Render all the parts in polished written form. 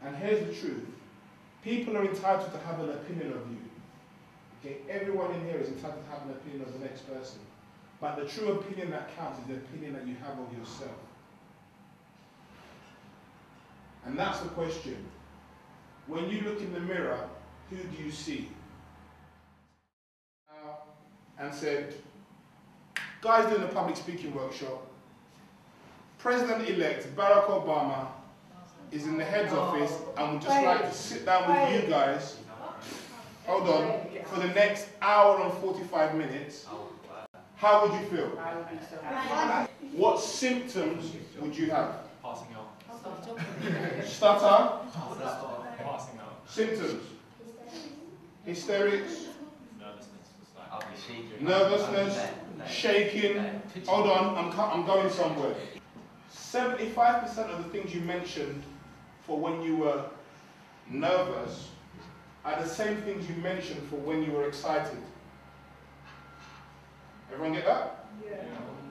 And here's the truth. People are entitled to have an opinion of you. Okay, everyone in here is entitled to have an opinion of the next person. But the true opinion that counts is the opinion that you have of yourself. And that's the question. When you look in the mirror, who do you see? And said, guys doing a public speaking workshop, President-elect Barack Obama is in the head's office and would just like to sit down with you guys, hold on, for the next hour and 45 minutes. How would you feel? I would be so happy. What symptoms would you have? Passing out. Stutter? Passing out. Symptoms? Hysterics? Nervousness. Nervousness? Shaking? Hold on, I'm going somewhere. 75% of the things you mentioned for when you were nervous are the same things you mentioned for when you were excited. Everyone get that? Yeah.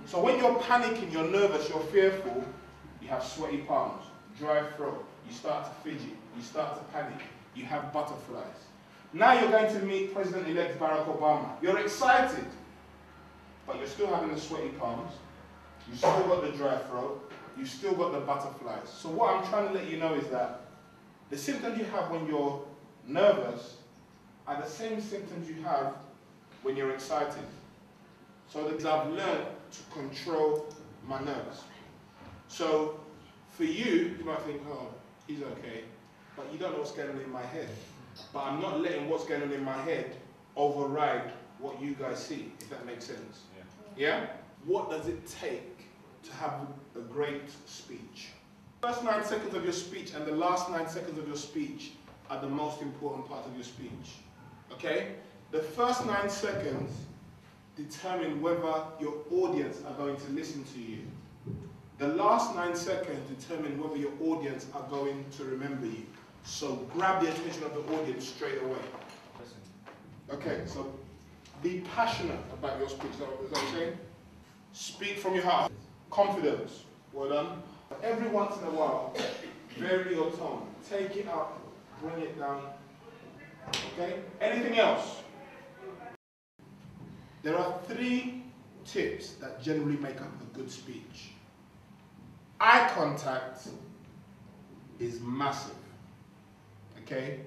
So when you're panicking, you're nervous, you're fearful, you have sweaty palms, dry throat, you start to fidget, you start to panic, you have butterflies. Now you're going to meet President-elect Barack Obama. You're excited, but you're still having the sweaty palms, you still got the dry throat, you still got the butterflies. So what I'm trying to let you know is that the symptoms you have when you're nervous are the same symptoms you have when you're excited. So that I've learned to control my nerves. So for you, you might think, oh, he's okay, but you don't know what's going on in my head. But I'm not letting what's going on in my head override what you guys see, if that makes sense. Yeah? What does it take to have a great speech? The first 9 seconds of your speech and the last 9 seconds of your speech are the most important part of your speech. Okay? The first 9 seconds determine whether your audience are going to listen to you. The last 9 seconds determine whether your audience are going to remember you. So grab the attention of the audience straight away. Okay, so be passionate about your speech. Is that what I'm saying? Speak from your heart. Confidence. Well done. Every once in a while, vary your tone. Take it up, bring it down. Okay? Anything else? There are 3 tips that generally make up a good speech. Eye contact is massive. Okay?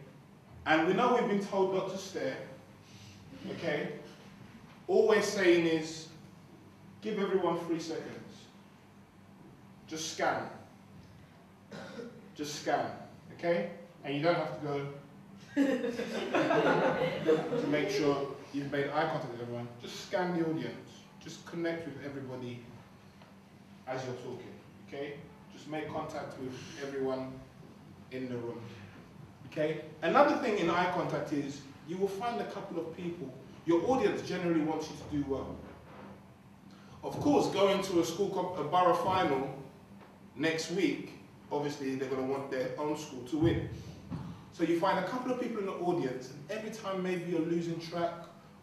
And we know we've been told not to stare. Okay? All we're saying is, give everyone 3 seconds. Just scan. Just scan. Okay? And you don't have to go to make sure you've made eye contact with everyone. Just scan the audience. Just connect with everybody as you're talking. Okay? Just make contact with everyone in the room. Okay? Another thing in eye contact is you will find a couple of people. Your audience generally wants you to do well. Of course, going to a borough final next week, obviously they're going to want their own school to win. So you find a couple of people in the audience, and every time maybe you're losing track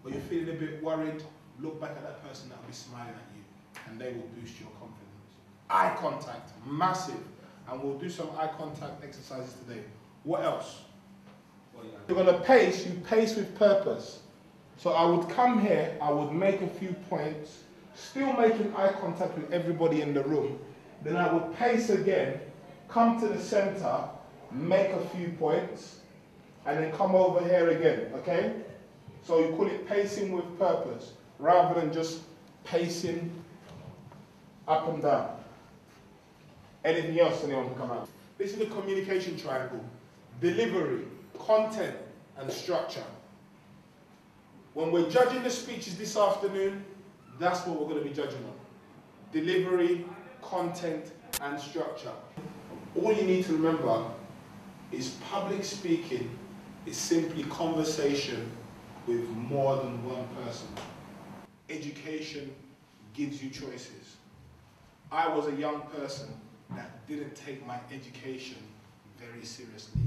or you're feeling a bit worried, look back at that person that will be smiling at you, and they will boost your confidence. Eye contact, massive. And we'll do some eye contact exercises today. What else? You're going to pace, you pace with purpose. So I would come here, I would make a few points, still making eye contact with everybody in the room. Then I would pace again, come to the center, make a few points, and then come over here again, okay? So you call it pacing with purpose, rather than just pacing up and down. Anything else anyone can come out? This is the communication triangle. Delivery, content, and structure. When we're judging the speeches this afternoon, that's what we're going to be judging on. Delivery, content, and structure. All you need to remember is public speaking is simply conversation with more than one person. Education gives you choices. I was a young person that didn't take my education very seriously.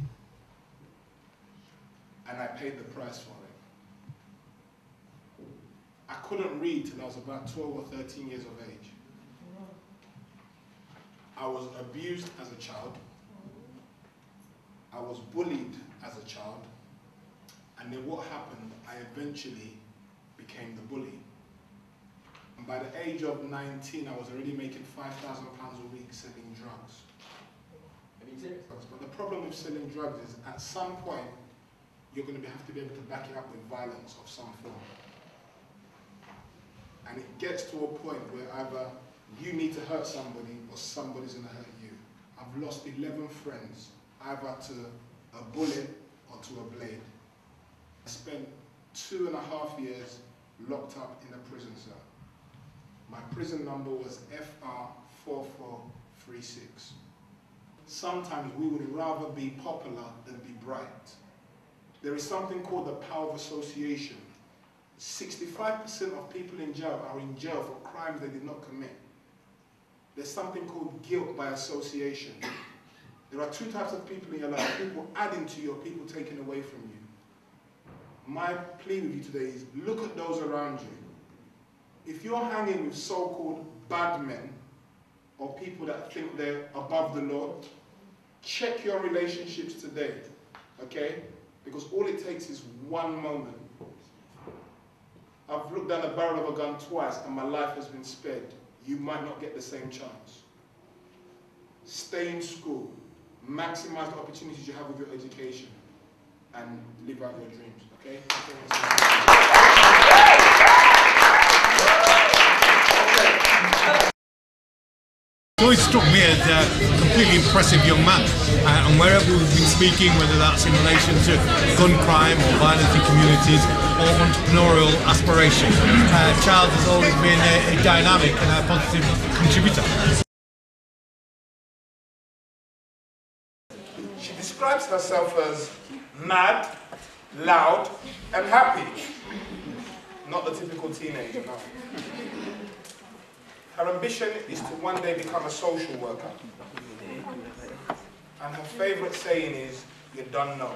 And I paid the price for it. I couldn't read till I was about 12 or 13 years of age. I was abused as a child. I I was bullied as a child, and then what happened, I eventually became the bully. And by the age of 19, I was already making £5,000 a week selling drugs. Are you serious? But the problem with selling drugs is, at some point, you're going to have to be able to back it up with violence of some form. And it gets to a point where either you need to hurt somebody or somebody's going to hurt you. I've lost 11 friends, either to a bullet or to a blade. I spent 2.5 years locked up in a prison cell. My prison number was FR4436. Sometimes we would rather be popular than be bright. There is something called the power of association. 65% of people in jail are in jail for crimes they did not commit. There's something called guilt by association. There are two types of people in your life, people adding to you or people taking away from you. My plea with you today is look at those around you. If you're hanging with so-called bad men or people that think they're above the law, check your relationships today, okay? Because all it takes is one moment. I've looked down the barrel of a gun twice and my life has been spared. You might not get the same chance. Stay in school, maximize the opportunities you have with your education, and live out your dreams, okay? It's always struck me as a completely impressive young man, and wherever we've been speaking, whether that's in relation to gun crime or violence in communities or entrepreneurial aspiration, Charles has always been a dynamic and a positive contributor. She describes herself as mad, loud, and happy. Not the typical teenager, no. Her ambition is to one day become a social worker. And her favourite saying is, you don't know.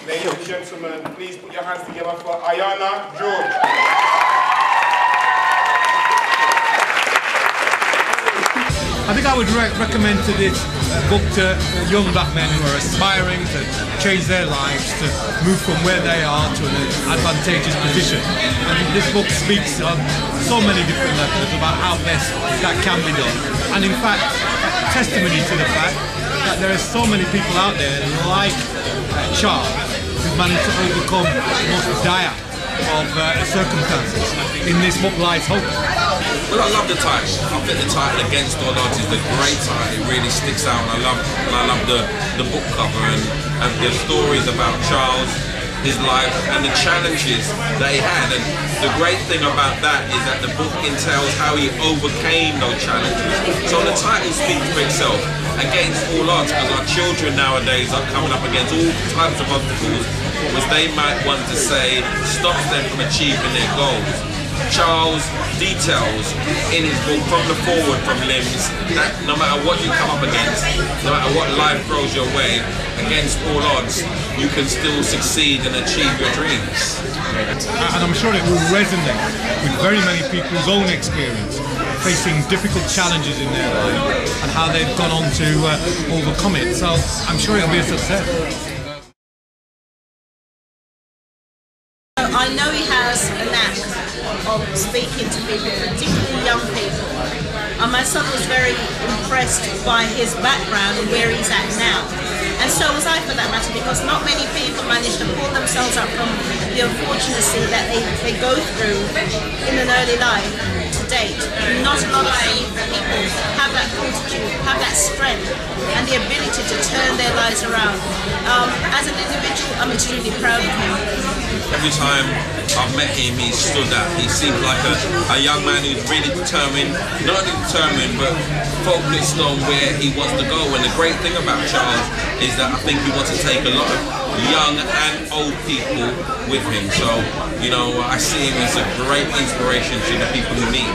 Ladies and gentlemen, please put your hands together for Ayana George. I think I would recommend to this book to young black men who are aspiring to change their lives, to move from where they are to an advantageous position. And this book speaks on so many different levels about how best that can be done. And in fact, testimony to the fact that there are so many people out there like Charles who've managed to overcome the most dire of circumstances. In this book lies hope. Well, I love the title. I think the title Against All Odds is the great title. It really sticks out, and I love the book cover and the stories about Charles, his life, and the challenges that he had. And the great thing about that is that the book entails how he overcame those challenges. So the title speaks for itself. Against all odds, because our children nowadays are coming up against all types of obstacles, which they might want to say stops them from achieving their goals. Charles details in his book from the forward, from limbs, that no matter what you come up against, no matter what life throws your way, against all odds, you can still succeed and achieve your dreams. And I'm sure it will resonate with very many people's own experience, facing difficult challenges in their life and how they've gone on to overcome it. So I'm sure it'll be a success. I know he has a knack of speaking to people, particularly young people. And my son was very impressed by his background and where he's at now. And so was I, for that matter, because not many people manage to pull themselves up from the unfortunacy that they go through in an early life to date. Not a lot of people have that fortitude, have that strength, and the ability to turn their lives around. As an individual, I'm extremely proud of him. Every time I've met him, he stood out. He seemed like a young man who's really determined, not only determined, but focused on where he wants to go. And the great thing about Charles is that I think he wants to take a lot of young and old people with him. So, you know, I see him as a great inspiration to the people who meet.